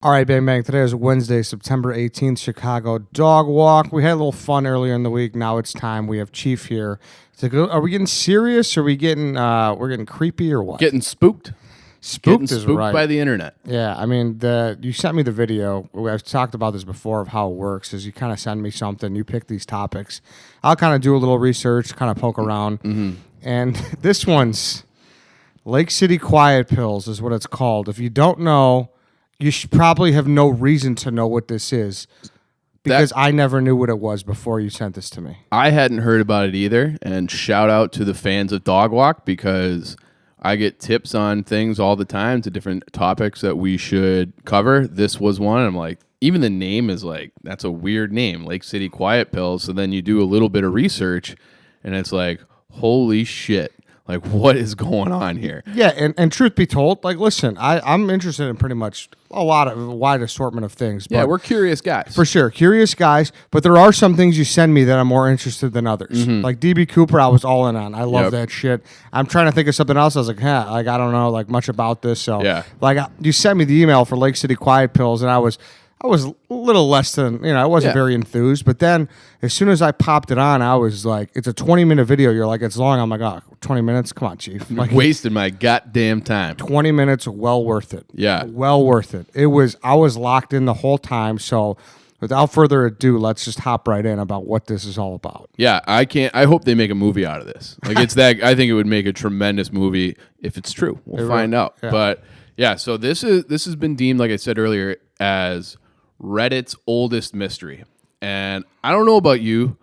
All right, Bang Bang. Today is Wednesday, September 18th, Chicago Dog Walk. We had a little fun earlier in the week. Now it's time. We have Chief here. Are we getting serious? Or are we getting we're getting creepy or what? Getting spooked. Spooked Getting is spooked right. by the internet. Yeah, I mean, you sent me the video. I've talked about this before of how it works. Is you kind of send me something, you pick these topics. I'll kind of do a little research, kind of poke around, and this one's Lake City Quiet Pills is what it's called. If you don't know, you should probably have no reason to know what this is because I never knew what it was before you sent this to me. I hadn't heard about it either, and shout out to the fans of Dog Walk because I get tips on things all the time to different topics that we should cover. This was one. I'm like, even the name is like, that's a weird name, Lake City Quiet Pills. So then you do a little bit of research, and it's like, holy shit. Like, what is going on here? Yeah, and truth be told, like, listen, I'm interested in pretty much a wide assortment of things. Yeah, but we're curious guys. for sure, curious guys, but there are some things you send me that I'm more interested than others. Like DB Cooper, I was all in on. I love that shit. I'm trying to think of something else. I was like, I don't know like much about this. So, Yeah. like, you sent me the email for Lake City Quiet Pills, and I was a little less than, I wasn't very enthused. But then as soon as I popped it on, I was like, it's a 20-minute video. You're like, it's long. I'm like, 20 minutes? Come on, Chief. Like, Wasted my goddamn time. 20 minutes, well worth it. Yeah. Well worth it. I was locked in the whole time. So without further ado, let's just hop right in about what this is all about. Yeah, I hope they make a movie out of this. Like, it's that, I think it would make a tremendous movie if it's true. We'll find out. Yeah. But yeah, so this has been deemed, like I said earlier, as Reddit's oldest mystery. And I don't know about you,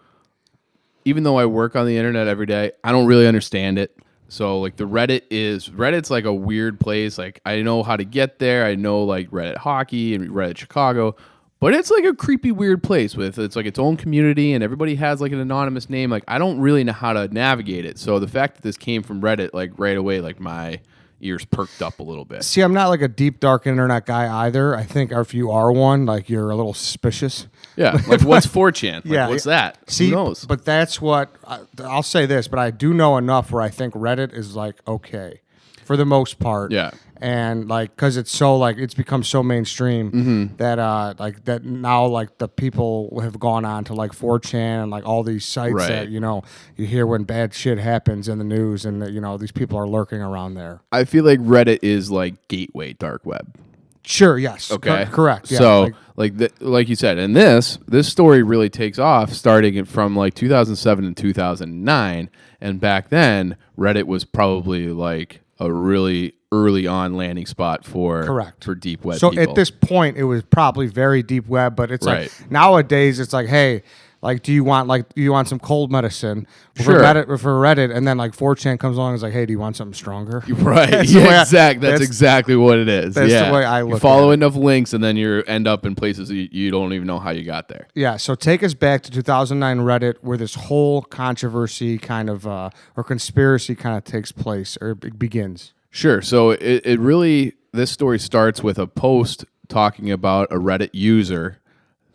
even though I work on the internet every day, I don't really understand it. So like Reddit's like a weird place. Like, I know how to get there. I know like Reddit hockey and Reddit Chicago, but it's like a creepy, weird place it's like its own community and everybody has like an anonymous name. Like, I don't really know how to navigate it. So the fact that this came from Reddit, like right away, like my ears perked up a little bit. See, I'm not like a deep, dark internet guy either. I think if you are one, like, you're a little suspicious. Yeah, like what's 4chan? Like, Yeah, what's that? See, Who knows? But that's what I'll say this. But I do know enough where I think Reddit is like okay for the most part. Yeah. And like, cause it's so like it's become so mainstream that that now like the people have gone on to like 4chan and like all these sites that you hear when bad shit happens in the news and that these people are lurking around there. I feel like Reddit is like gateway dark web. Sure. Yes. Okay. Correct. Yeah. So like you said, and this story really takes off starting from like 2007 and 2009, and back then Reddit was probably like a really early on landing spot for deep web so people. At this point it was probably very deep web, but it's like nowadays it's like, hey, like do you want some cold medicine for Reddit, and then like 4chan comes along and is like, hey, do you want something stronger? Right. That's exactly what it is. That's the way I look you follow at it. enough links and then you end up in places you don't even know how you got there. Yeah, so take us back to 2009 Reddit, where this whole controversy kind of or conspiracy kind of takes place or begins. Sure. So it really, this story starts with a post talking about a Reddit user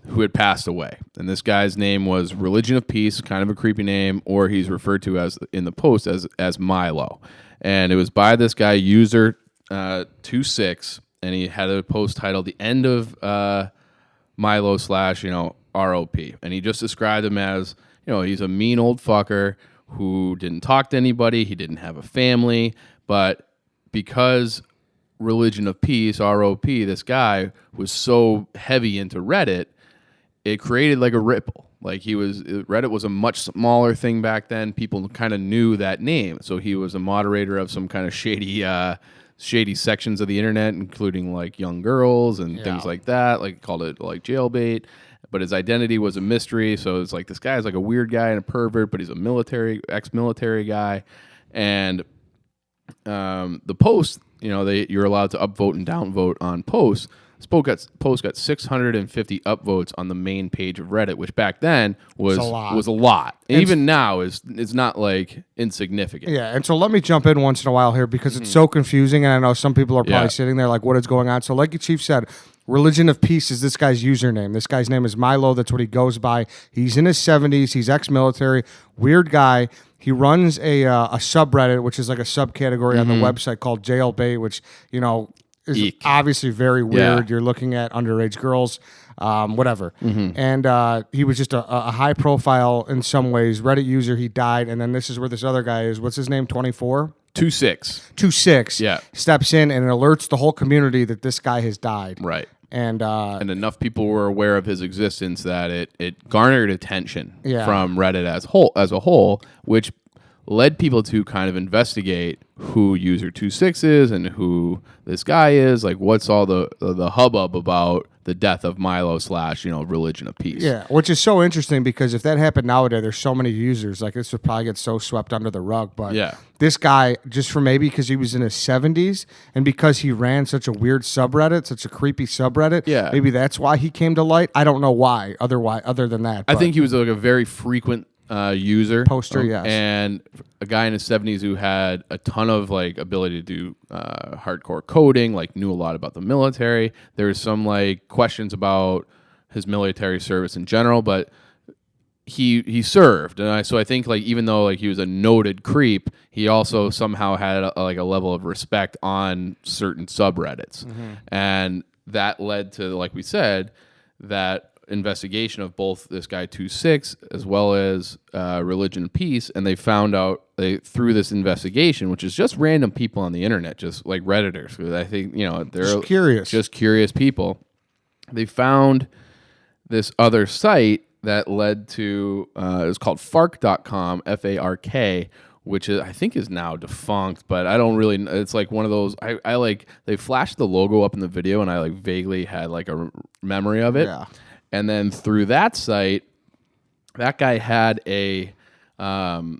who had passed away. And this guy's name was Religion of Peace, kind of a creepy name, or he's referred to as in the post as Milo. And it was by this guy, user 26, and he had a post titled The End of Milo / ROP. And he just described him as, he's a mean old fucker who didn't talk to anybody, he didn't have a family, but because Religion of Peace, ROP, this guy was so heavy into Reddit, it created like a ripple. Like Reddit was a much smaller thing back then. People kind of knew that name. So he was a moderator of some kind of shady sections of the internet, including like young girls and things like that. Like called it like jailbait. But his identity was a mystery. So it's like this guy is like a weird guy and a pervert, but he's a ex-military guy. And the post, you're allowed to upvote and downvote on posts. This post got 650 upvotes on the main page of Reddit, which back then was a lot. And even now is not like insignificant. Yeah, and so let me jump in once in a while here because it's so confusing, and I know some people are probably sitting there like, what is going on? So like your Chief said, Religion of Peace is this guy's username. This guy's name is Milo. That's what he goes by. He's in his 70s. He's ex-military. Weird guy. He runs a subreddit, which is like a subcategory on the website called Jailbait, which, is Eek. obviously very weird. Yeah. You're looking at underage girls, whatever. And he was just a high profile in some ways Reddit user. He died, and then this is where this other guy is. What's his name? 24. 26. 26. Yeah. Steps in and alerts the whole community that this guy has died. Right. And enough people were aware of his existence that it garnered attention Yeah. from Reddit as a whole, which led people to kind of investigate who user 26 is and who this guy is. Like, what's all the hubbub about the death of Milo / Religion of Peace. Yeah, which is so interesting because if that happened nowadays, there's so many users. Like, this would probably get so swept under the rug. But Yeah. this guy, just for maybe because he was in his 70s and because he ran such a weird subreddit, such a creepy subreddit, Yeah. maybe that's why he came to light. I don't know why, other than that. I but think he was like a very frequent user. Poster, yes. And a guy in his 70s who had a ton of like ability to do hardcore coding, like knew a lot about the military. There was some like questions about his military service in general, but he served. And so I think like even though like he was a noted creep, he also somehow had a level of respect on certain subreddits. And that led to, like we said, that investigation of both this guy 26 as well as Religion of Peace, and they found out through this investigation, which is just random people on the internet, just like Redditors. I think they're just curious people. They found this other site that led to it was called Fark.com, FARK, which I think is now defunct, but I don't really. It's like one of those. I like they flashed the logo up in the video, and I like vaguely had like a memory of it. Yeah. And then through that site, that guy had a bio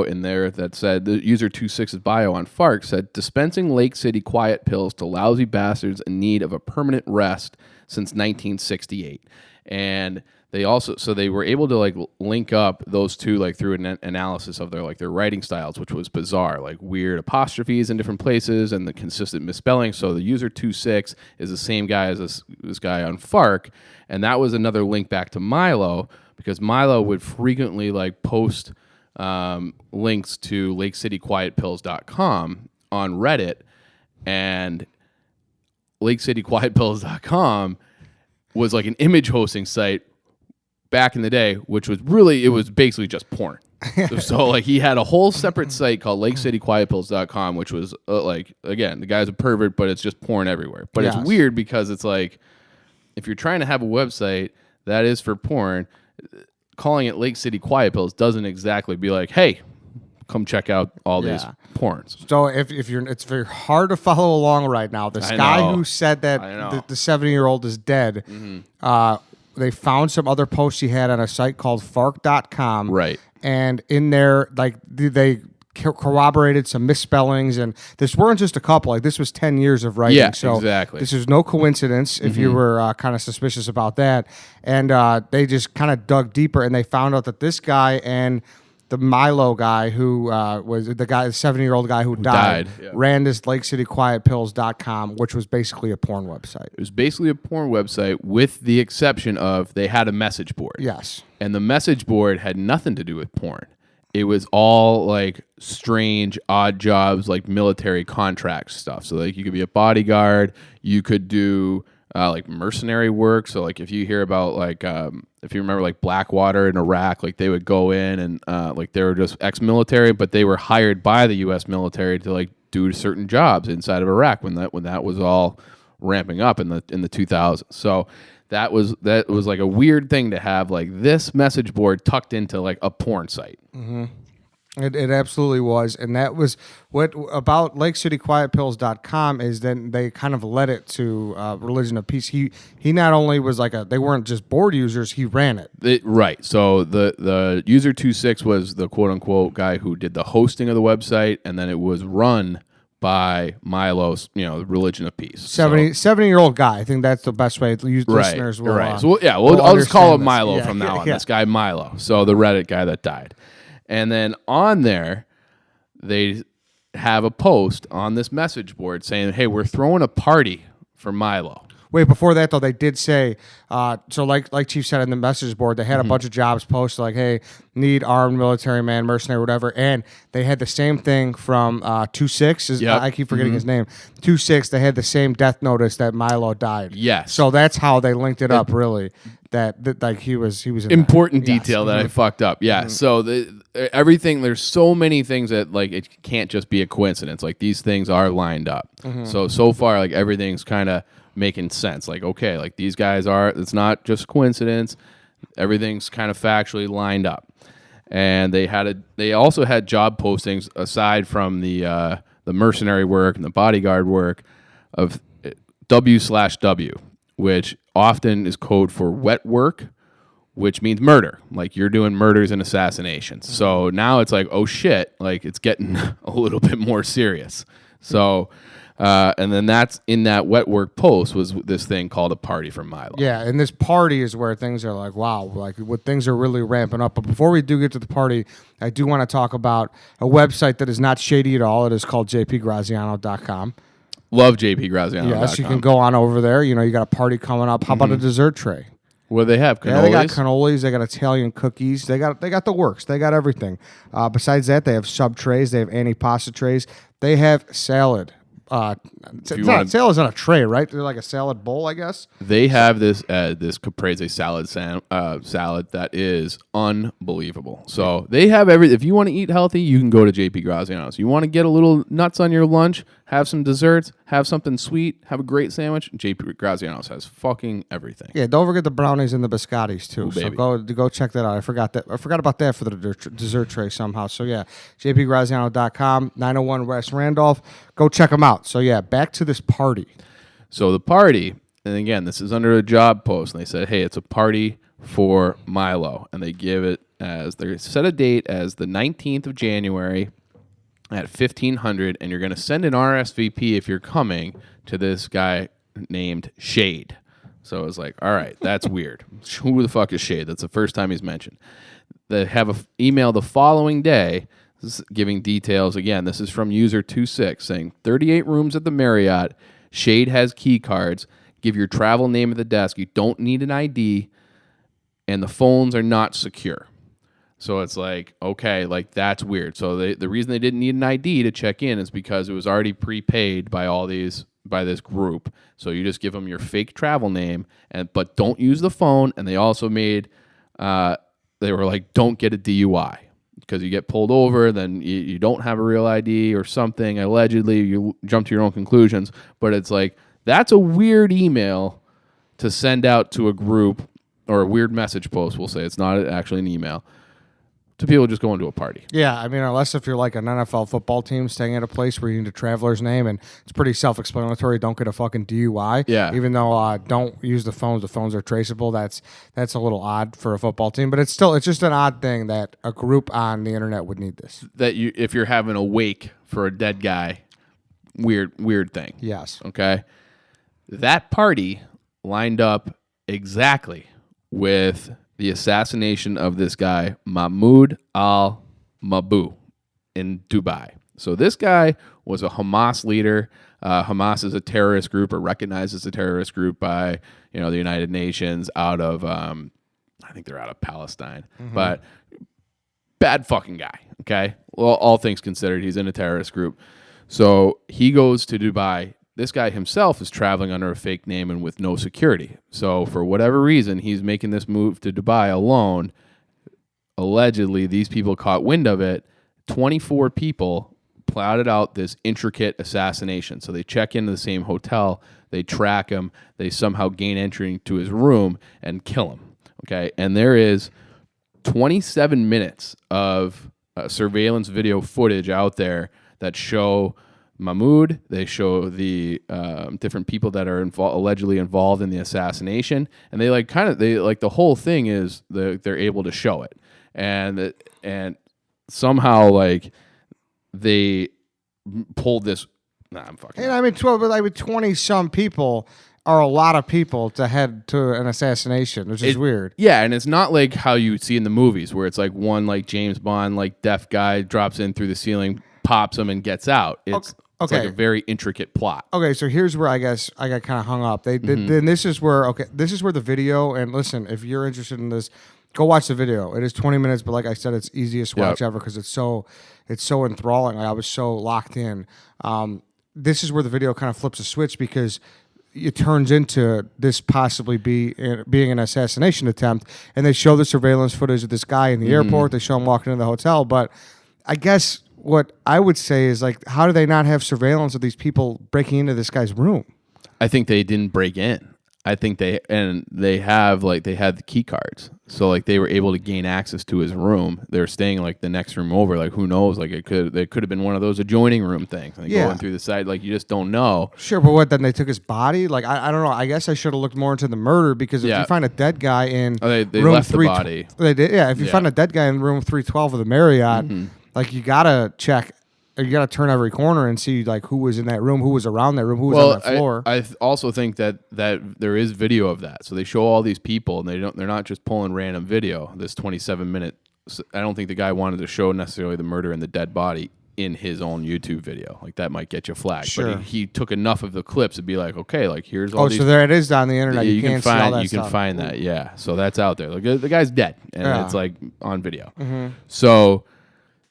in there that said the user 26's bio on Fark said dispensing Lake City quiet pills to lousy bastards in need of a permanent rest since 1968. And they also they were able to like link up those two like through an analysis of their writing styles, which was bizarre, like weird apostrophes in different places and the consistent misspelling. So the user 26 is the same guy as this guy on Fark, and that was another link back to Milo because Milo would frequently like post links to LakeCityQuietPills.com on Reddit, and LakeCityQuietPills.com was like an image hosting site back in the day, which was it was basically just porn. So like he had a whole separate site called LakeCityQuietPills.com, which was like, again, the guy's a pervert, but it's just porn everywhere. But Yes. It's weird because it's like, if you're trying to have a website that is for porn, calling it Lake City Quiet Pills doesn't exactly be like, hey, come check out all these porns. So if you're, it's very hard to follow along right now. This guy who said that the 70-year-old is dead, they found some other posts he had on a site called Fark.com. Right. And in there, like they corroborated some misspellings, and this weren't just a couple. Like this was 10 years of writing. Yeah, so exactly. This is no coincidence if you were kind of suspicious about that. And they just kind of dug deeper, and they found out that this guy and the Milo guy, who was the 70-year-old guy who died ran this LakeCityQuietPills.com, which was basically a porn website. It was basically a porn website with the exception of they had a message board. Yes. And the message board had nothing to do with porn. It was all like strange, odd jobs, like military contract stuff. So like you could be a bodyguard, you could do like mercenary work. So like if you hear about like if you remember like Blackwater in Iraq, like they would go in and like they were just ex-military, but they were hired by the U.S. military to like do certain jobs inside of Iraq when that was all ramping up in the 2000s. So that was like a weird thing to have like this message board tucked into like a porn site. Mm-hmm. It absolutely was, and that was what about LakeCityQuietPills.com is then they kind of led it to Religion of Peace. He not only was like they weren't just board users, he ran it. Right. So the user 26 was the quote unquote guy who did the hosting of the website, and then it was run by Milo's, Religion of Peace. 70-year-old guy. I think that's the best way to use listeners will. Right. So I'll just call him Milo from now on. This guy Milo. So the Reddit guy that died. And then on there, they have a post on this message board saying, hey, we're throwing a party for Milo. Wait, before that though, they did say, so like Chief said in the message board, they had a bunch of jobs posted like, hey, need armed military man, mercenary, whatever, and they had the same thing from 2-6. Yep. I keep forgetting his name. 2-6. They had the same death notice that Milo died. Yes. So that's how they linked it up. Really, that like he was in important that. detail that I fucked up. Yeah. So everything, there's so many things that like it can't just be a coincidence. Like these things are lined up. So far, like everything's kind of making sense. Like, okay, like these guys it's not just coincidence. Everything's kind of factually lined up. And they also had job postings aside from the mercenary work and the bodyguard work of W/W, which often is code for wet work, which means murder. Like you're doing murders and assassinations. So now it's like, oh shit, like it's getting a little bit more serious. So, and then that's in that wet work post was this thing called a party for Milo. Yeah, and this party is where things are like, wow, like what things are really ramping up. But before we do get to the party, I do want to talk about a website that is not shady at all. It is called jpgraziano.com. Love JPGraziano.com. Yes, you can go on over there. You know, you got a party coming up. How about a dessert tray? What do they have? Cannolis? Yeah, they got cannolis. They got Italian cookies. They got the works. They got everything. Besides that, they have sub trays. They have antipasta trays. They have salad. Salad's on a tray, right? They're like a salad bowl, I guess. They have this caprese salad salad that is unbelievable. So they have if you want to eat healthy, you can go to JP Graziano's. You want to get a little nuts on your lunch, have some desserts, have something sweet, have a great sandwich. JP Graziano's has fucking everything. Yeah, don't forget the brownies and the biscottis too. Ooh, so baby. go check that out. I forgot about that for the dessert tray somehow. So yeah, jpgraziano.com, 901 West Randolph. Go check them out. So yeah, back to this party. So the party, and again, this is under a job post, and they said, hey, it's a party for Milo. And they set a date as the 19th of January at 1500, and you're going to send an RSVP if you're coming to this guy named Shade. So it was like, all right, that's weird. Who the fuck is Shade? That's the first time he's mentioned. They have an email the following day giving details. Again, this is from user 26 saying 38 rooms at the Marriott. Shade has key cards. Give your travel name at the desk. You don't need an ID, and the phones are not secure. So it's like, okay, like that's weird. So the reason they didn't need an ID to check in is because it was already prepaid by this group. So you just give them your fake travel name, but don't use the phone. And they also made they were like, don't get a DUI. Because you get pulled over, then you don't have a real ID or something. Allegedly, you jump to your own conclusions. But it's like, that's a weird email to send out to a group, or a weird message post, we'll say. It's not actually an email, to people just going to a party. Yeah, I mean, unless if you're like an NFL football team staying at a place where you need a traveler's name, and it's pretty self-explanatory. Don't get a fucking DUI. Yeah. Even though don't use the phones. The phones are traceable. That's a little odd for a football team, but it's just an odd thing that a group on the internet would need this. That if you're having a wake for a dead guy, weird thing. Yes. Okay. That party lined up exactly with the assassination of this guy, Mahmoud al-Mabhouh, in Dubai. So this guy was a Hamas leader. Hamas is a terrorist group, or recognized as a terrorist group by the United Nations out of, I think they're out of Palestine. Mm-hmm. But bad fucking guy, okay? Well, all things considered, he's in a terrorist group. So he goes to Dubai. This guy himself is traveling under a fake name and with no security. So for whatever reason, he's making this move to Dubai alone. Allegedly, these people caught wind of it. 24 people plotted out this intricate assassination. So they check into the same hotel, they track him, they somehow gain entry to his room and kill him. Okay, and there is 27 minutes of surveillance video footage out there that show Mahmoud. They show the different people that are allegedly involved in the assassination, and they the whole thing is they're able to show it, and somehow like they pulled this. Nah, I'm fucking. And I mean, 20 some people are a lot of people to head to an assassination, which is weird. Yeah, and it's not like how you see in the movies where it's like one like James Bond like deaf guy drops in through the ceiling, pops him, and gets out. It's It's like a very intricate plot. Okay, so here's where I guess I got kind of hung up. Then this is where the video. And listen, if you're interested in this, go watch the video. It is 20 minutes, but like I said, it's easiest watch ever because it's so enthralling. Like, I was so locked in. This is where the video kind of flips a switch because it turns into this possibly being an assassination attempt, and they show the surveillance footage of this guy in the airport. They show him walking into the hotel, but I guess what I would say is, like, how do they not have surveillance of these people breaking into this guy's room? I think they didn't break in. I think they had the key cards, so like they were able to gain access to his room. They were staying like the next room over. Like, who knows? Like, they could have been one of those adjoining room things. Like going through the side. Like, you just don't know. Sure, but what then? They took his body. Like, I don't know. I guess I should have looked more into the murder because if you find a dead guy in they room left the body. They did. Yeah, if you find a dead guy in room 312 of the Marriott, like, you gotta check. You got to turn every corner and see like who was in that room, who was around that room, who was on that floor. I also think that there is video of that. So they show all these people, and they're not just pulling random video. This 27-minute. I don't think the guy wanted to show necessarily the murder and the dead body in his own YouTube video. Like, that might get you flagged. Sure. But he took enough of the clips to be like, okay, like, here's all these. So there it is on the internet. You can see all that you stuff. can find that. Yeah. So that's out there. Like, the guy's dead, and it's like on video. Mm-hmm. So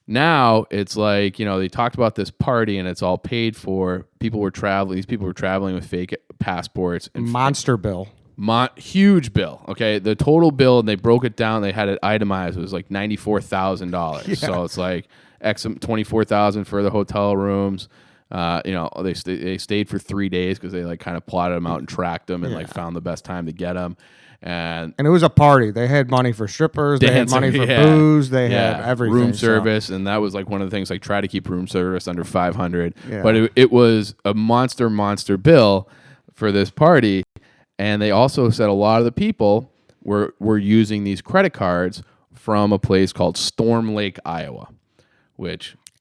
now it's like, they talked about this party and it's all paid for. These people were traveling with fake passports. And monster bill. Huge bill. Okay. The total bill, and they broke it down. They had it itemized. It was like $94,000. Yeah. So it's like $24,000 for the hotel rooms. They stayed for 3 days because they like kind of plotted them out and tracked them and like found the best time to get them. And it was a party. They had money for strippers. They had money for booze. They had everything. Room service, and that was like one of the things. Like, try to keep room service under $500. Yeah. But it was a monster bill for this party. And they also said a lot of the people were using these credit cards from a place called Storm Lake, Iowa,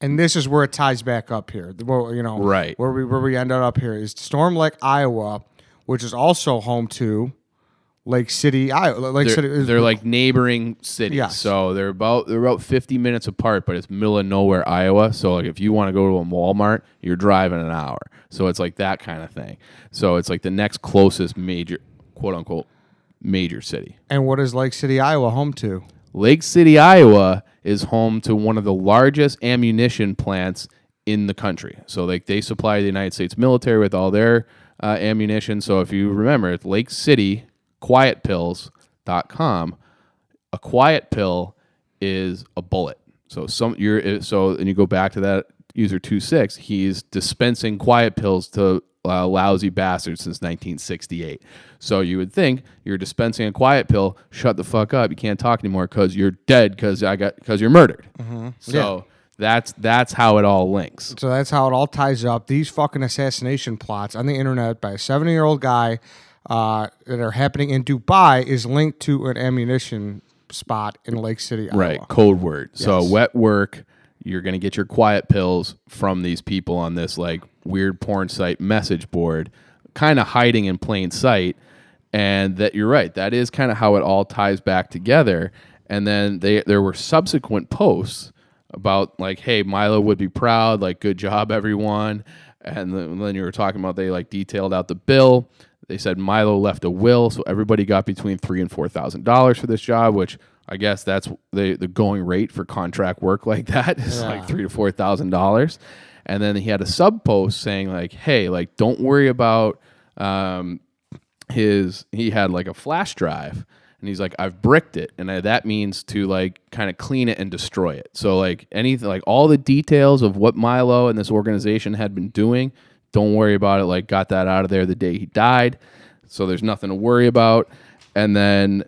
and this is where it ties back up here. Right. Where we ended up here is Storm Lake, Iowa, which is also home to Lake City, Iowa. They're like neighboring cities. Yes. So they're about 50 minutes apart, but it's middle of nowhere, Iowa. So like if you want to go to a Walmart, you're driving an hour. So it's like that kind of thing. So it's like the next closest major, quote unquote, major city. And what is Lake City, Iowa home to? Lake City, Iowa is home to one of the largest ammunition plants in the country. So like they supply the United States military with all their ammunition. So if you remember, it's Lake City quietpills.com. A quiet pill is a bullet. So and you go back to that user 26, he's dispensing quiet pills to lousy bastards since 1968. So you would think you're dispensing a quiet pill, shut the fuck up, you can't talk anymore because you're dead because you're murdered. Mm-hmm. So that's how it all links. So that's how it all ties up. These fucking assassination plots on the internet by a 70-year-old guy that are happening in Dubai is linked to an ammunition spot in Lake City, Iowa. Right, code word. Yes. So wet work, you're going to get your quiet pills from these people on this like weird porn site message board, kind of hiding in plain sight. And that you're right, that is kind of how it all ties back together. And then there were subsequent posts about like, hey, Milo would be proud, like, good job, everyone. And then you were talking about they like detailed out the bill. They said Milo left a will, so everybody got between $3,000 and $4,000 for this job, which I guess that's the going rate for contract work like that is like $3,000 to $4,000. And then he had a sub post saying like, hey, like, don't worry about he had like a flash drive, and he's like, I've bricked it, and that means to like kind of clean it and destroy it. So like anything, like all the details of what Milo and this organization had been doing, don't worry about it. Like, got that out of there the day he died. So there's nothing to worry about. And then,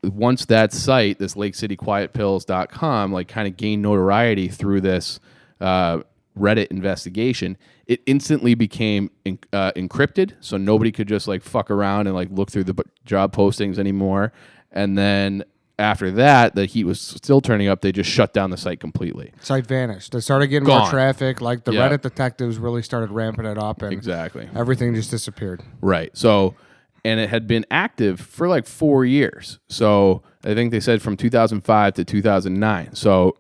once that site, this LakeCityQuietPills.com, like kind of gained notoriety through this Reddit investigation, it instantly became encrypted. So nobody could just like fuck around and like look through the job postings anymore. And then after that, the heat was still turning up. They just shut down the site completely. Site vanished. They started getting more traffic. Like the Reddit detectives really started ramping it up, and exactly everything just disappeared. Right. So, and it had been active for like 4 years. So I think they said from 2005 to 2009. So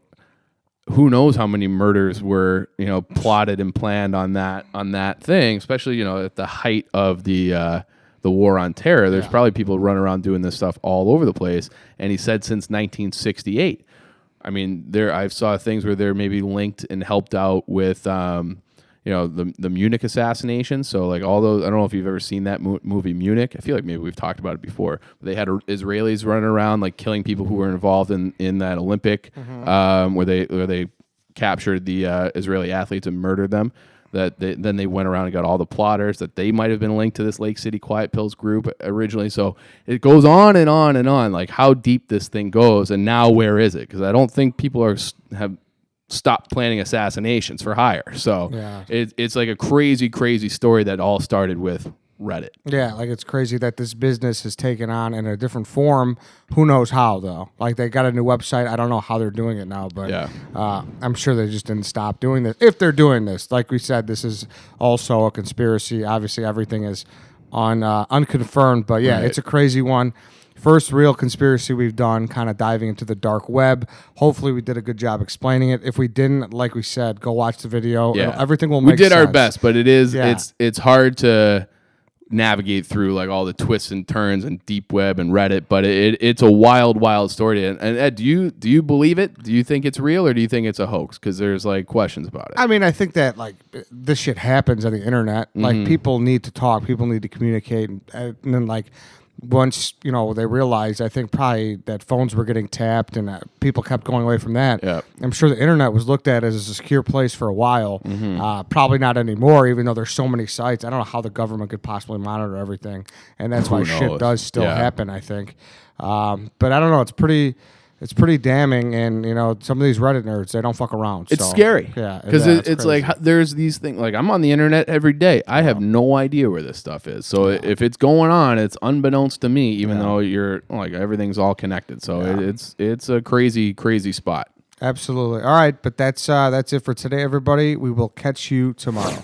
who knows how many murders were, plotted and planned on that thing, especially, at the height of the war on terror. There's probably people running around doing this stuff all over the place. And he said since 1968. I mean, I saw things where they're maybe linked and helped out with, the Munich assassination. So like all those, I don't know if you've ever seen that movie Munich. I feel like maybe we've talked about it before. They had Israelis running around like killing people who were involved in that Olympic, where they captured the Israeli athletes and murdered them. Then they went around and got all the plotters that they might have been linked to this Lake City Quiet Pills group originally. So it goes on and on and on, like how deep this thing goes, and now where is it? Because I don't think people have stopped planning assassinations for hire. So it's like a crazy, crazy story that all started with Reddit. Yeah, like it's crazy that this business has taken on in a different form. Who knows how, though? Like they got a new website. I don't know how they're doing it now, but I'm sure they just didn't stop doing this. If they're doing this, like we said, this is also a conspiracy. Obviously, everything is unconfirmed, but it's a crazy one. First real conspiracy we've done, kind of diving into the dark web. Hopefully we did a good job explaining it. If we didn't, like we said, go watch the video. Yeah. Everything will make sense. We did our best, but it's hard to navigate through like all the twists and turns and deep web and Reddit, but it's a wild story. And Ed, do you believe it? Do you think it's real, or do you think it's a hoax? Because there's like questions about it. I mean, I think that like this shit happens on the internet. Like people need to talk, people need to communicate, and then like once they realized, I think probably that phones were getting tapped and people kept going away from that. Yep. I'm sure the internet was looked at as a secure place for a while. Probably not anymore, even though there's so many sites. I don't know how the government could possibly monitor everything, and that's why shit does still happen, I think. But I don't know. It's pretty damning, and some of these Reddit nerds, they don't fuck around. It's scary, because it's like there's these things. Like I'm on the internet every day. I have no idea where this stuff is. So if it's going on, it's unbeknownst to me. Even though you're like everything's all connected. So it's a crazy spot. Absolutely. All right, but that's it for today, everybody. We will catch you tomorrow.